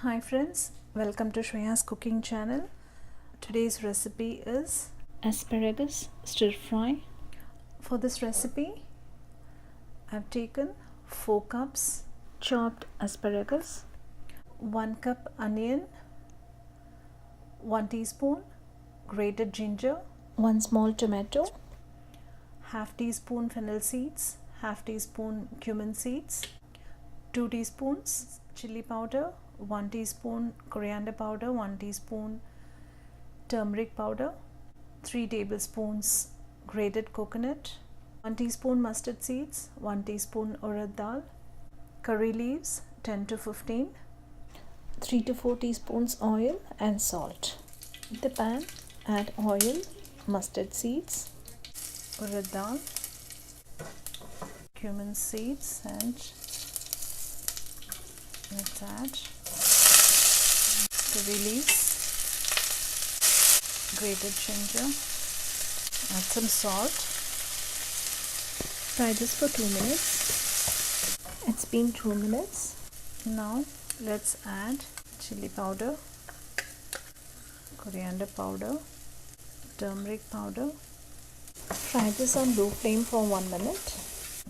Hi friends, welcome to Shreya's cooking channel. Today's recipe is Asparagus Stir Fry. For this recipe, I've taken 4 cups Chopped asparagus, 1 cup onion, 1 teaspoon grated ginger, 1 small tomato, half teaspoon fennel seeds, half teaspoon cumin seeds, 2 teaspoons chili powder, 1 teaspoon coriander powder, 1 teaspoon turmeric powder, 3 tablespoons grated coconut, 1 teaspoon mustard seeds, 1 teaspoon urad dal, curry leaves 10 to 15, 3 to 4 teaspoons oil and salt. In the pan, add oil, mustard seeds, urad dal, cumin seeds, and let's add curry leaves, grated ginger, add some salt. Fry this for 2 minutes. It's been 2 minutes. Now let's add chili powder, coriander powder, turmeric powder. Fry this on low flame for 1 minute.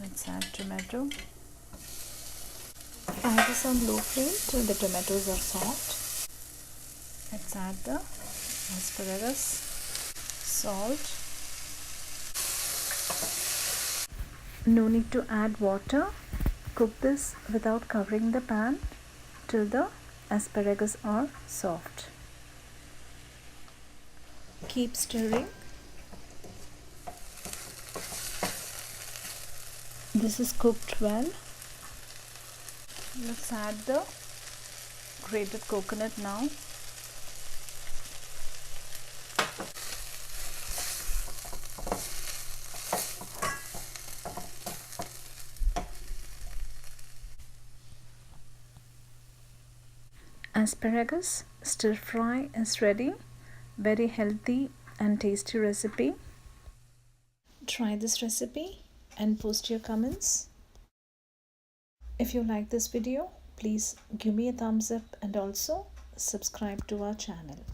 Let's add tomato. Fry this on low flame till the tomatoes are soft. Let's add the asparagus, salt. No need to add water. Cook this without covering the pan till the asparagus are soft. Keep stirring. This is cooked well. Let's add the grated coconut now. Asparagus stir fry is ready. Very healthy and tasty recipe. Try this recipe and post your comments. If you like this video, please give me a thumbs up and also subscribe to our channel.